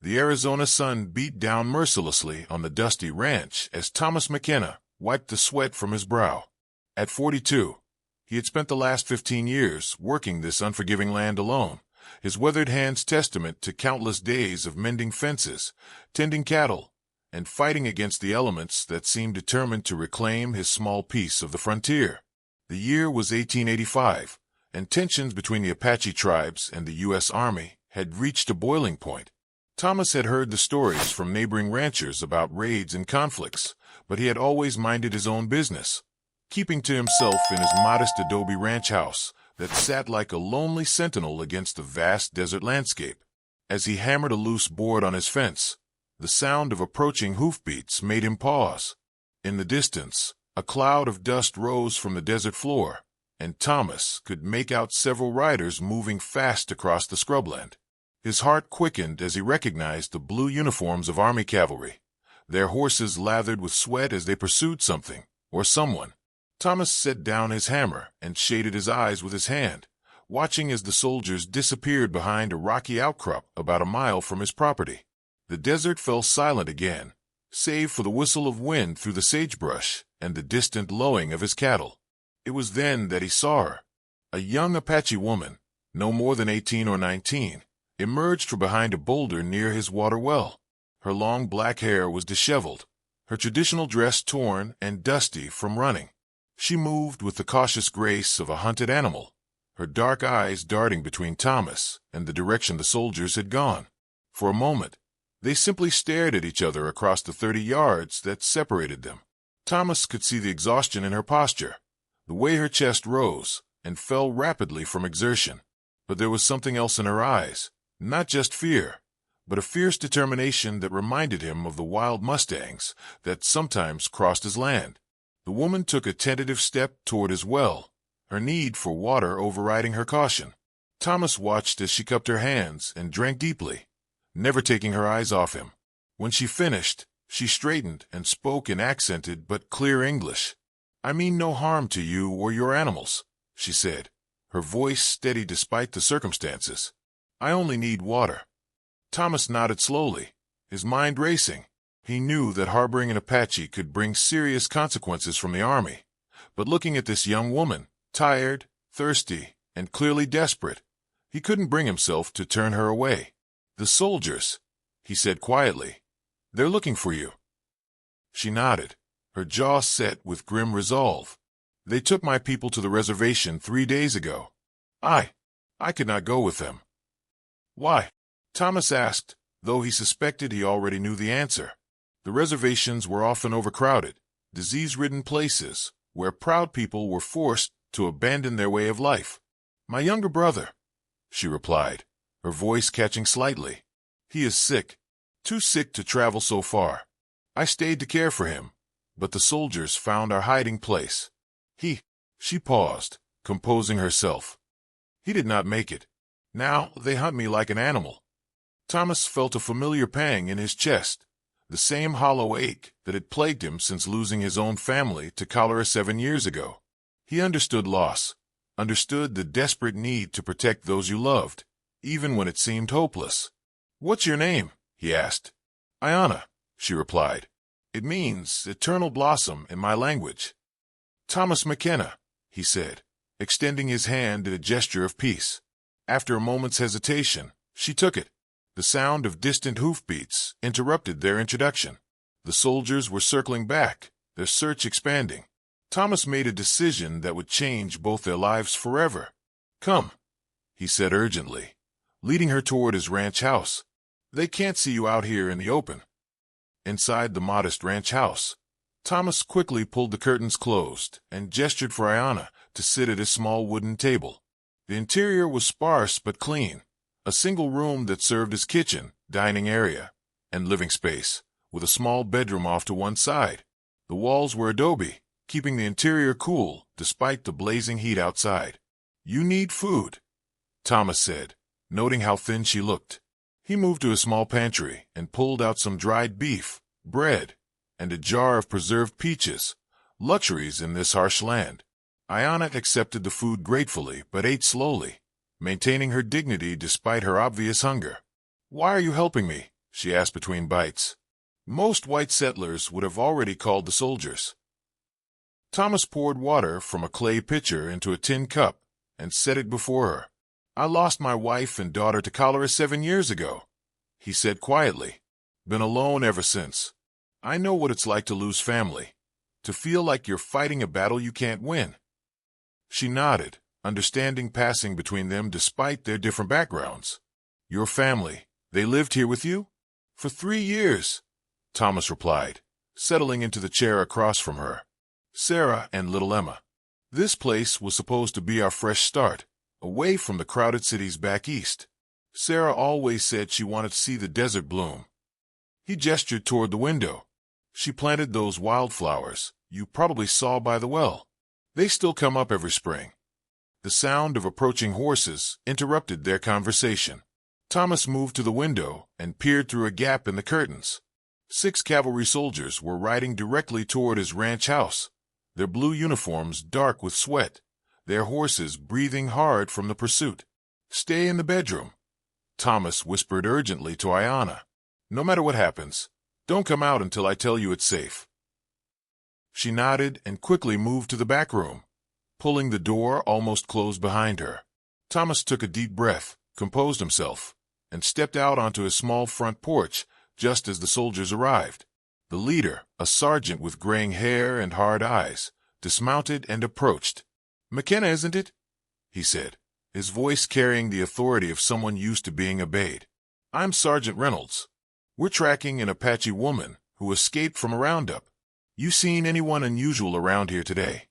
The Arizona sun beat down mercilessly on the dusty ranch as Thomas McKenna wiped the sweat from his brow. At 42, he had spent the last 15 years working this unforgiving land alone, his weathered hands testament to countless days of mending fences, tending cattle, and fighting against the elements that seemed determined to reclaim his small piece of the frontier. The year was 1885, and tensions between the Apache tribes and the U.S. Army had reached a boiling point. Thomas had heard the stories from neighboring ranchers about raids and conflicts, but he had always minded his own business, keeping to himself in his modest adobe ranch house that sat like a lonely sentinel against the vast desert landscape. As he hammered a loose board on his fence, the sound of approaching hoofbeats made him pause. In the distance, a cloud of dust rose from the desert floor, and Thomas could make out several riders moving fast across the scrubland. His heart quickened as he recognized the blue uniforms of Army cavalry, their horses lathered with sweat as they pursued something or someone. Thomas set down his hammer and shaded his eyes with his hand, watching as the soldiers disappeared behind a rocky outcrop about a mile from his property. The desert fell silent again, save for the whistle of wind through the sagebrush and the distant lowing of his cattle. It was then that he saw her. A young Apache woman, no more than 18 or 19, emerged from behind a boulder near his water well. Her long black hair was disheveled, her traditional dress torn and dusty from running. She moved with the cautious grace of a hunted animal, her dark eyes darting between Thomas and the direction the soldiers had gone. For a moment, they simply stared at each other across the 30 yards that separated them. Thomas could see the exhaustion in her posture, the way her chest rose and fell rapidly from exertion. But there was something else in her eyes, not just fear, but a fierce determination that reminded him of the wild mustangs that sometimes crossed his land. The woman took a tentative step toward his well, her need for water overriding her caution. Thomas watched as she cupped her hands and drank deeply, never taking her eyes off him. When she finished, she straightened and spoke in accented but clear English. "I mean no harm to you or your animals," she said, her voice steady despite the circumstances. "I only need water." Thomas nodded slowly, his mind racing. He knew that harboring an Apache could bring serious consequences from the Army, but looking at this young woman, tired, thirsty, and clearly desperate, he couldn't bring himself to turn her away. "The soldiers," he said quietly. "They're looking for you." She nodded, her jaw set with grim resolve. "They took my people to the reservation 3 days ago. I could not go with them." "Why?" Thomas asked, though he suspected he already knew the answer. The reservations were often overcrowded, disease-ridden places where proud people were forced to abandon their way of life. "My younger brother," she replied, her voice catching slightly. "He is sick, too sick to travel so far. I stayed to care for him, but the soldiers found our hiding place. She paused, composing herself. "He did not make it. Now they hunt me like an animal." Thomas felt a familiar pang in his chest, the same hollow ache that had plagued him since losing his own family to cholera 7 years ago. He understood loss, understood the desperate need to protect those you loved, even when it seemed hopeless. "What's your name?" he asked. "Ayana," she replied. "It means eternal blossom in my language." "Thomas McKenna," he said, extending his hand in a gesture of peace. After a moment's hesitation, she took it. The sound of distant hoofbeats interrupted their introduction. The soldiers were circling back, their search expanding. Thomas made a decision that would change both their lives forever. "Come," he said urgently, leading her toward his ranch house. "They can't see you out here in the open." Inside the modest ranch house, Thomas quickly pulled the curtains closed and gestured for Ayana to sit at his small wooden table. The interior was sparse but clean, a single room that served as kitchen, dining area, and living space, with a small bedroom off to one side. The walls were adobe, keeping the interior cool despite the blazing heat outside. "You need food," Thomas said, noting how thin she looked. He moved to a small pantry and pulled out some dried beef, bread, and a jar of preserved peaches, luxuries in this harsh land. Ayana accepted the food gratefully but ate slowly, maintaining her dignity despite her obvious hunger. "Why are you helping me?" she asked between bites. Most white settlers would have already called the soldiers. Thomas poured water from a clay pitcher into a tin cup and set it before her. I lost my wife and daughter to cholera 7 years ago, he said quietly. Been alone ever since. I know what it's like to lose family, to feel like you're fighting a battle you can't win. She nodded, understanding passing between them despite their different backgrounds. Your family, they lived here with you? For 3 years, Thomas replied, settling into the chair across from her. Sarah and little Emma. This place was supposed to be our fresh start, away from the crowded cities back east. Sarah always said she wanted to see the desert bloom. He gestured toward the window. She planted those wildflowers you probably saw by the well. They still come up every spring. The sound of approaching horses interrupted their conversation. Thomas moved to the window and peered through a gap in the curtains. 6 cavalry soldiers were riding directly toward his ranch house, their blue uniforms dark with sweat, their horses breathing hard from the pursuit. Stay in the bedroom, Thomas whispered urgently to Ayanna. No matter what happens, don't come out until I tell you it's safe. She nodded and quickly moved to the back room, pulling the door almost closed behind her. Thomas took a deep breath, composed himself, and stepped out onto his small front porch just as the soldiers arrived. The leader, a sergeant with graying hair and hard eyes, dismounted and approached. "McKenna, isn't it?" he said, his voice carrying the authority of someone used to being obeyed. "I'm Sergeant Reynolds. We're tracking an Apache woman who escaped from a roundup. You seen anyone unusual around here today?"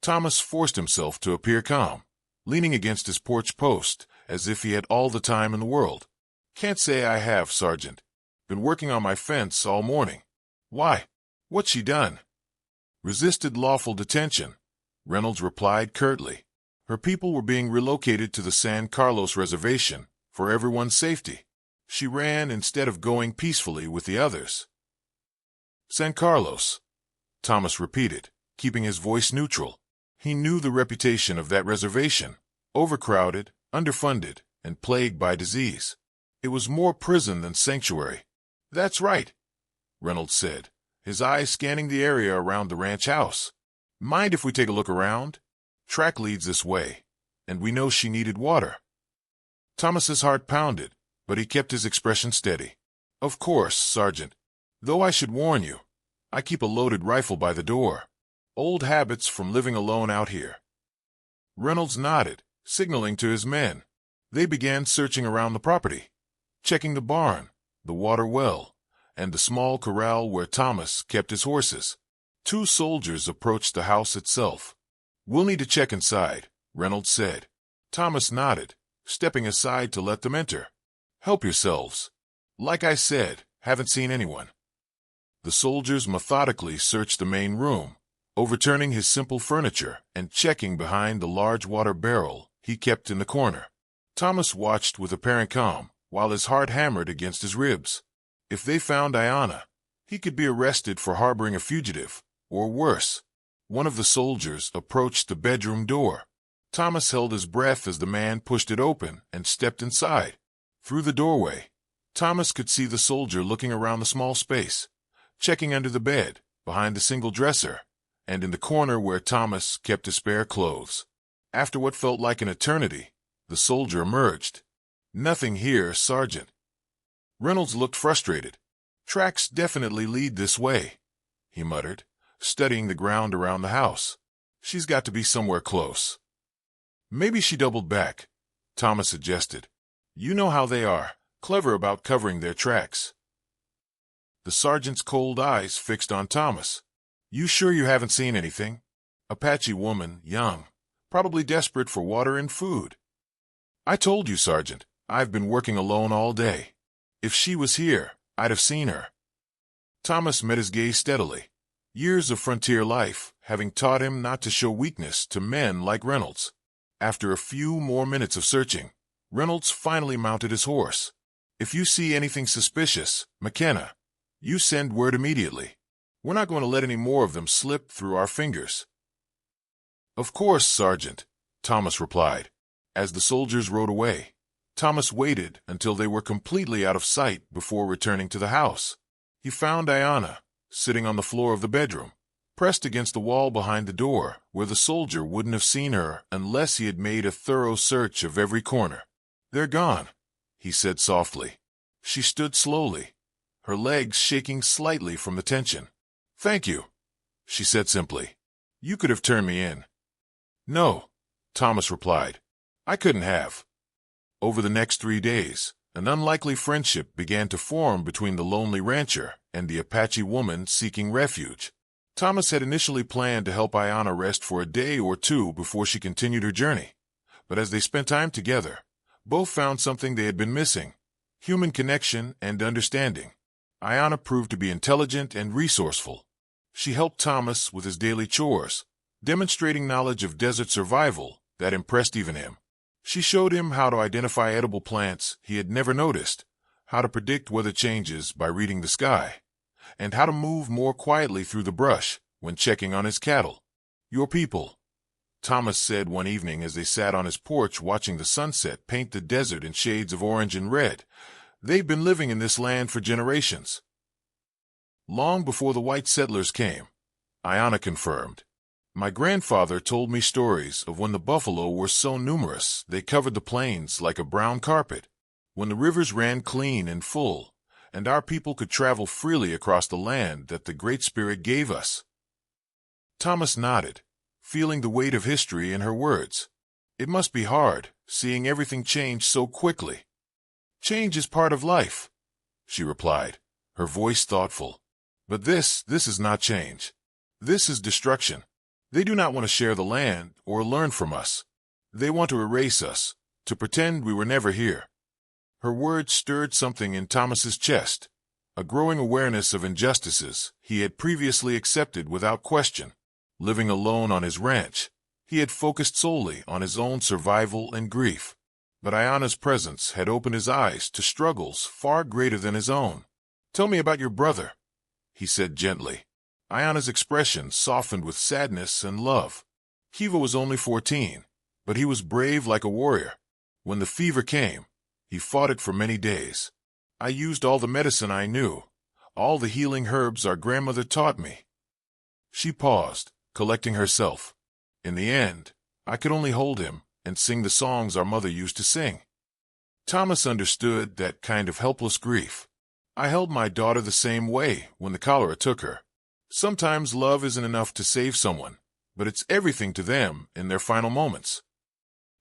Thomas forced himself to appear calm, leaning against his porch post as if he had all the time in the world. "Can't say I have, Sergeant. Been working on my fence all morning." "Why? What's she done?" "Resisted lawful detention," Reynolds replied curtly. "Her people were being relocated to the San Carlos Reservation for everyone's safety. She ran instead of going peacefully with the others." "San Carlos," Thomas repeated, keeping his voice neutral. He knew the reputation of that reservation: overcrowded, underfunded, and plagued by disease. It was more prison than sanctuary. "That's right," Reynolds said, his eyes scanning the area around the ranch house. "Mind if we take a look around? Track leads this way, and we know she needed water." Thomas's heart pounded, but he kept his expression steady. "Of course, Sergeant. Though I should warn you, I keep a loaded rifle by the door. Old habits from living alone out here." Reynolds nodded, signaling to his men. They began searching around the property, checking the barn, the water well, and the small corral where Thomas kept his horses. 2 soldiers approached the house itself. "We'll need to check inside," Reynolds said. Thomas nodded, stepping aside to let them enter. "Help yourselves. Like I said, haven't seen anyone." The soldiers methodically searched the main room, overturning his simple furniture and checking behind the large water barrel he kept in the corner. Thomas watched with apparent calm, while his heart hammered against his ribs. If they found Ayanna, he could be arrested for harboring a fugitive, or worse. One of the soldiers approached the bedroom door. Thomas held his breath as the man pushed it open and stepped inside. Through the doorway, Thomas could see the soldier looking around the small space, checking under the bed, behind the single dresser, and in the corner where Thomas kept his spare clothes. After what felt like an eternity, the soldier emerged. "Nothing here, Sergeant." Reynolds looked frustrated. "Tracks definitely lead this way," he muttered, studying the ground around the house. "She's got to be somewhere close." "Maybe she doubled back," Thomas suggested. "You know how they are, clever about covering their tracks." The sergeant's cold eyes fixed on Thomas. "You sure you haven't seen anything? Apache woman, young, probably desperate for water and food." "I told you, Sergeant, I've been working alone all day. If she was here, I'd have seen her." Thomas met his gaze steadily. Years of frontier life having taught him not to show weakness to men like Reynolds. After a few more minutes of searching, Reynolds finally mounted his horse. "If you see anything suspicious, McKenna, you send word immediately. We're not going to let any more of them slip through our fingers." "Of course, Sergeant," Thomas replied. As the soldiers rode away, Thomas waited until they were completely out of sight before returning to the house. He found Ayanna sitting on the floor of the bedroom, pressed against the wall behind the door, where the soldier wouldn't have seen her unless he had made a thorough search of every corner. "They're gone," he said softly. She stood slowly, her legs shaking slightly from the tension. "Thank you," she said simply. "You could have turned me in." "No," Thomas replied. "I couldn't have." Over the next 3 days, an unlikely friendship began to form between the lonely rancher and the Apache woman seeking refuge. Thomas had initially planned to help Ayanna rest for a day or two before she continued her journey. But as they spent time together, both found something they had been missing: human connection and understanding. Ayanna proved to be intelligent and resourceful. She helped Thomas with his daily chores, demonstrating knowledge of desert survival that impressed even him. She showed him how to identify edible plants he had never noticed, how to predict weather changes by reading the sky, and how to move more quietly through the brush when checking on his cattle. "Your people," Thomas said one evening as they sat on his porch watching the sunset paint the desert in shades of orange and red. "They've been living in this land for generations." "Long before the white settlers came," Ayanna confirmed. "My grandfather told me stories of when the buffalo were so numerous they covered the plains like a brown carpet, when the rivers ran clean and full, and our people could travel freely across the land that the Great Spirit gave us." Thomas nodded, feeling the weight of history in her words. "It must be hard, seeing everything change so quickly." "Change is part of life," she replied, her voice thoughtful. "But this is not change. This is destruction. They do not want to share the land or learn from us. They want to erase us, to pretend we were never here." Her words stirred something in Thomas's chest, a growing awareness of injustices he had previously accepted without question. Living alone on his ranch, he had focused solely on his own survival and grief. But Ayanna's presence had opened his eyes to struggles far greater than his own. "Tell me about your brother," he said gently. Ayanna's expression softened with sadness and love. "Kiva was only 14, but he was brave like a warrior. When the fever came, he fought it for many days. I used all the medicine I knew, all the healing herbs our grandmother taught me." She paused, collecting herself. "In the end, I could only hold him and sing the songs our mother used to sing." Thomas understood that kind of helpless grief. "I held my daughter the same way when the cholera took her. Sometimes love isn't enough to save someone, but it's everything to them in their final moments."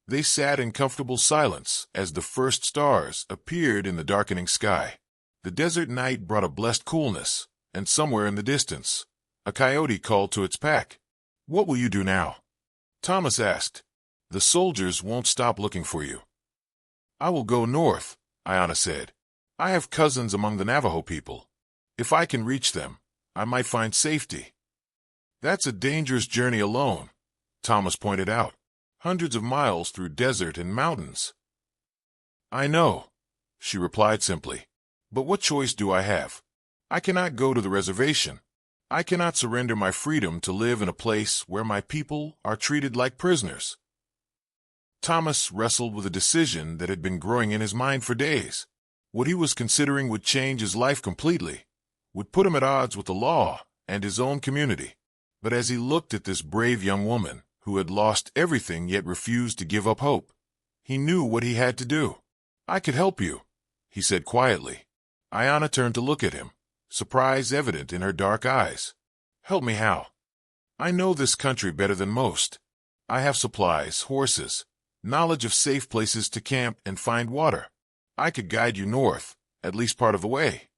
They sat in comfortable silence as the first stars appeared in the darkening sky. The desert night brought a blessed coolness, and somewhere in the distance, a coyote called to its pack. "What will you do now?" Thomas asked. "The soldiers won't stop looking for you." "I will go north," Ayanna said. "I have cousins among the Navajo people. If I can reach them, I might find safety." "That's a dangerous journey alone," Thomas pointed out. "Hundreds of miles through desert and mountains." "I know," she replied simply. "But what choice do I have? I cannot go to the reservation. I cannot surrender my freedom to live in a place where my people are treated like prisoners." Thomas wrestled with a decision that had been growing in his mind for days. What he was considering would change his life completely, would put him at odds with the law and his own community. But as he looked at this brave young woman who had lost everything yet refused to give up hope, he knew what he had to do. "I could help you," he said quietly. Ayanna turned to look at him, surprise evident in her dark eyes. "Help me how?" "I know this country better than most. I have supplies, horses, knowledge of safe places to camp and find water. I could guide you north, at least part of the way."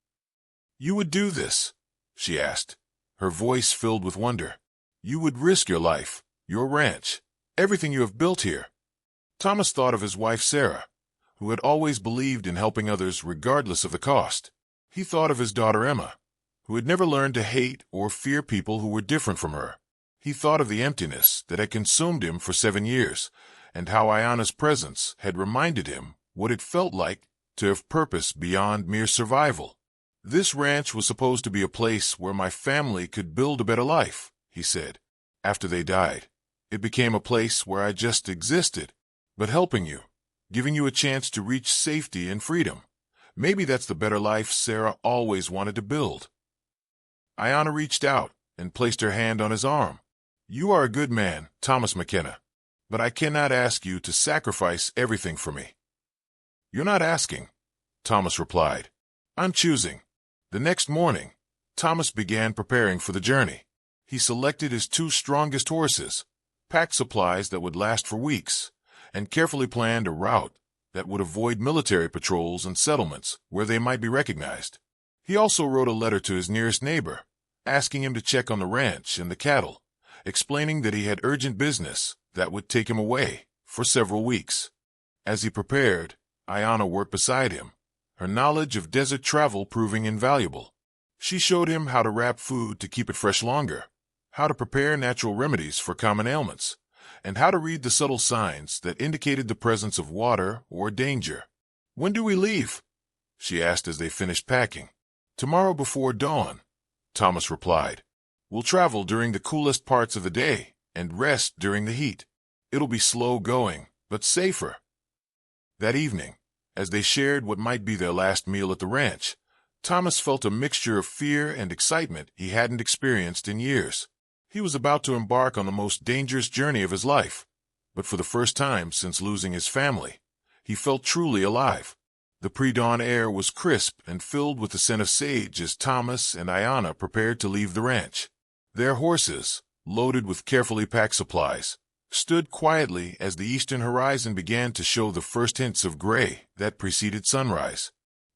"You would do this?" she asked, her voice filled with wonder. "You would risk your life, your ranch, everything you have built here?" Thomas thought of his wife Sarah, who had always believed in helping others regardless of the cost. He thought of his daughter Emma, who had never learned to hate or fear people who were different from her. He thought of the emptiness that had consumed him for 7 years, and how Ayanna's presence had reminded him what it felt like to have purpose beyond mere survival. "This ranch was supposed to be a place where my family could build a better life," he said. "After they died, it became a place where I just existed. But helping you, giving you a chance to reach safety and freedom. Maybe that's the better life Sarah always wanted to build. Ayanna reached out and placed her hand on his arm. You are a good man, Thomas McKenna, but I cannot ask you to sacrifice everything for me. You're not asking, Thomas replied. I'm choosing. The next morning, Thomas began preparing for the journey. He selected his 2 strongest horses, packed supplies that would last for weeks, and carefully planned a route that would avoid military patrols and settlements where they might be recognized. He also wrote a letter to his nearest neighbor, asking him to check on the ranch and the cattle, explaining that he had urgent business that would take him away for several weeks. As he prepared, Ayanna worked beside him, her knowledge of desert travel proving invaluable. She showed him how to wrap food to keep it fresh longer, how to prepare natural remedies for common ailments, and how to read the subtle signs that indicated the presence of water or danger. When do we leave? She asked as they finished packing. Tomorrow before dawn, Thomas replied. We'll travel during the coolest parts of the day and rest during the heat. It'll be slow going, but safer. That evening, as they shared what might be their last meal at the ranch, Thomas felt a mixture of fear and excitement he hadn't experienced in years. He was about to embark on the most dangerous journey of his life, but for the first time since losing his family, he felt truly alive. The pre-dawn air was crisp and filled with the scent of sage as Thomas and Ayanna prepared to leave the ranch. Their horses, loaded with carefully packed supplies, stood quietly as the eastern horizon began to show the first hints of gray that preceded sunrise.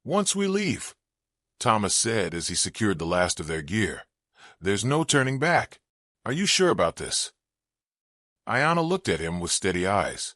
Once we leave, Thomas said as he secured the last of their gear, there's no turning back. Are you sure about this? Ayanna looked at him with steady eyes.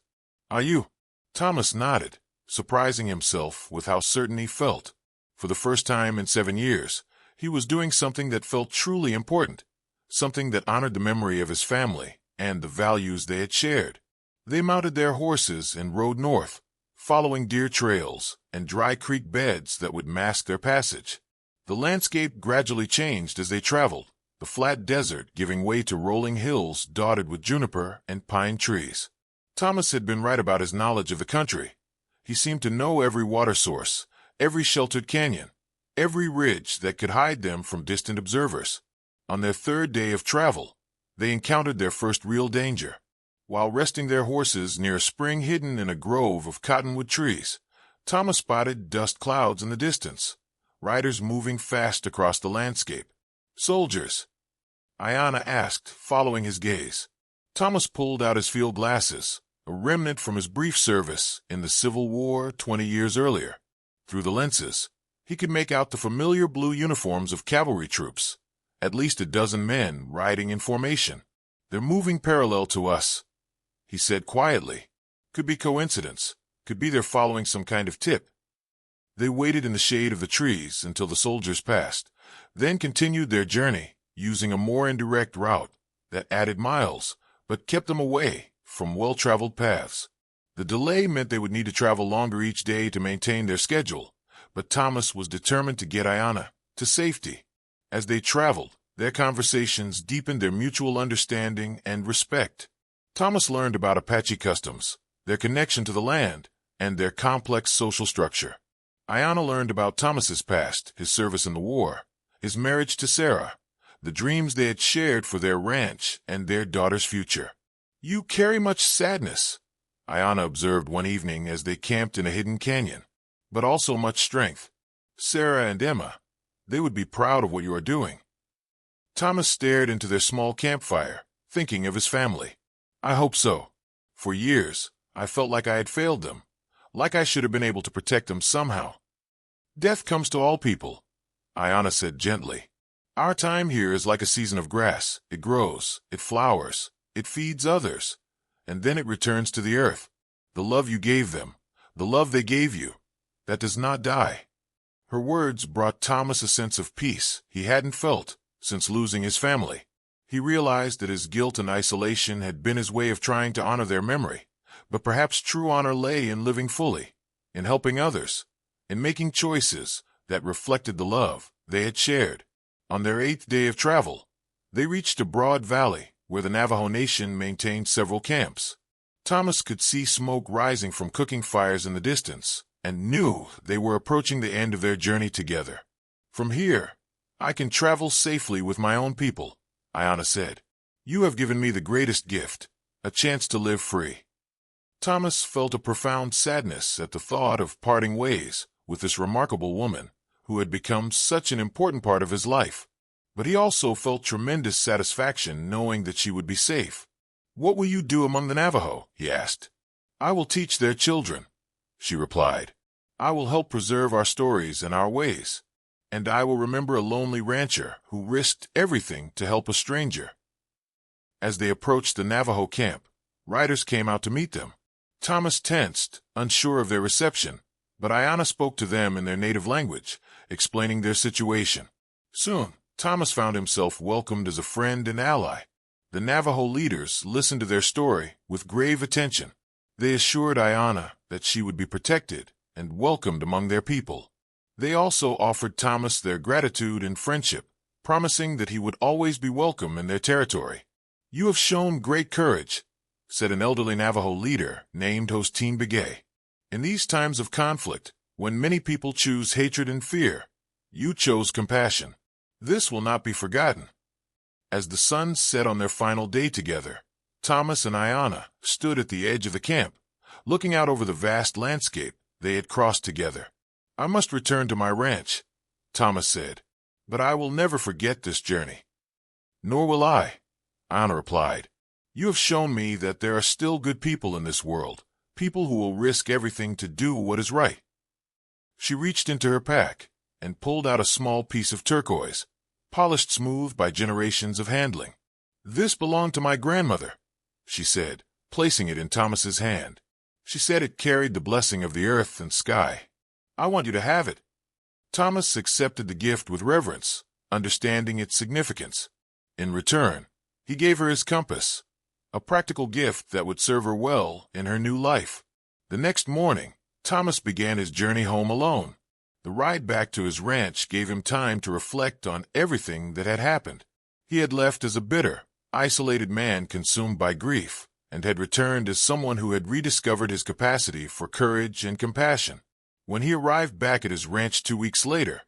Are you? Thomas nodded, surprising himself with how certain he felt. For the first time in 7 years, he was doing something that felt truly important, something that honored the memory of his family and the values they had shared. They mounted their horses and rode north, following deer trails and dry creek beds that would mask their passage. The landscape gradually changed as they traveled, the flat desert giving way to rolling hills dotted with juniper and pine trees. Thomas had been right about his knowledge of the country. He seemed to know every water source, every sheltered canyon, every ridge that could hide them from distant observers. On their 3rd day of travel, they encountered their first real danger. While resting their horses near a spring hidden in a grove of cottonwood trees, Thomas spotted dust clouds in the distance, riders moving fast across the landscape. Soldiers? Ayanna asked, following his gaze. Thomas pulled out his field glasses, a remnant from his brief service in the Civil War 20 years earlier. Through the lenses, he could make out the familiar blue uniforms of cavalry troops, at least a dozen men riding in formation. They're moving parallel to us, he said quietly. Could be coincidence, could be they're following some kind of tip. They waited in the shade of the trees until the soldiers passed, then continued their journey, using a more indirect route that added miles, but kept them away from well-traveled paths. The delay meant they would need to travel longer each day to maintain their schedule, but Thomas was determined to get Ayanna to safety. As they traveled, their conversations deepened their mutual understanding and respect. Thomas learned about Apache customs, their connection to the land, and their complex social structure. Ayanna learned about Thomas's past, his service in the war, his marriage to Sarah, the dreams they had shared for their ranch and their daughter's future. You carry much sadness, Ayanna observed one evening as they camped in a hidden canyon, but also much strength. Sarah and Emma, they would be proud of what you are doing. Thomas stared into their small campfire, thinking of his family. I hope so. For years, I felt like I had failed them, like I should have been able to protect them somehow. Death comes to all people, Ayanna said gently. Our time here is like a season of grass. It grows, it flowers, it feeds others, and then it returns to the earth. The love you gave them, the love they gave you, that does not die. Her words brought Thomas a sense of peace he hadn't felt since losing his family. He realized that his guilt and isolation had been his way of trying to honor their memory, but perhaps true honor lay in living fully, in helping others, in making choices that reflected the love they had shared. On their 8th day of travel, they reached a broad valley where the Navajo Nation maintained several camps. Thomas could see smoke rising from cooking fires in the distance, and knew they were approaching the end of their journey together. "From here, I can travel safely with my own people," Ayanna said. "You have given me the greatest gift, a chance to live free." Thomas felt a profound sadness at the thought of parting ways with this remarkable woman who had become such an important part of his life. But he also felt tremendous satisfaction knowing that she would be safe. "What will you do among the Navajo?" he asked. "I will teach their children," she replied. "I will help preserve our stories and our ways. And I will remember a lonely rancher who risked everything to help a stranger." As they approached the Navajo camp, riders came out to meet them. Thomas tensed, unsure of their reception, but Ayanna spoke to them in their native language, explaining their situation. Soon, Thomas found himself welcomed as a friend and ally. The Navajo leaders listened to their story with grave attention. They assured Ayanna that she would be protected and welcomed among their people. They also offered Thomas their gratitude and friendship, promising that he would always be welcome in their territory. "You have shown great courage," said an elderly Navajo leader named Hosteen Begay. "In these times of conflict, when many people choose hatred and fear, you chose compassion. This will not be forgotten." As the sun set on their final day together, Thomas and Ayanna stood at the edge of the camp, looking out over the vast landscape they had crossed together. "I must return to my ranch," Thomas said, "but I will never forget this journey." "Nor will I," Ayanna replied. "You have shown me that there are still good people in this world, people who will risk everything to do what is right." She reached into her pack and pulled out a small piece of turquoise, polished smooth by generations of handling. "This belonged to my grandmother," she said, placing it in Thomas's hand. "She said it carried the blessing of the earth and sky. I want you to have it." Thomas accepted the gift with reverence, understanding its significance. In return, he gave her his compass, a practical gift that would serve her well in her new life. The next morning, Thomas began his journey home alone. The ride back to his ranch gave him time to reflect on everything that had happened. He had left as a bitter, isolated man consumed by grief, and had returned as someone who had rediscovered his capacity for courage and compassion. When he arrived back at his ranch 2 weeks later,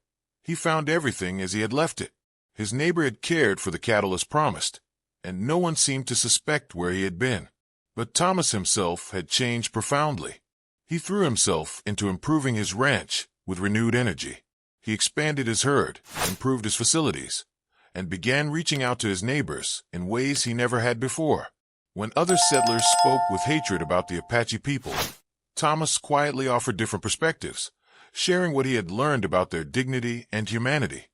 he found everything as he had left it. His neighbor had cared for the cattle as promised, and no one seemed to suspect where he had been. But Thomas himself had changed profoundly. He threw himself into improving his ranch with renewed energy. He expanded his herd, improved his facilities, and began reaching out to his neighbors in ways he never had before. When other settlers spoke with hatred about the Apache people, Thomas quietly offered different perspectives, sharing what he had learned about their dignity and humanity.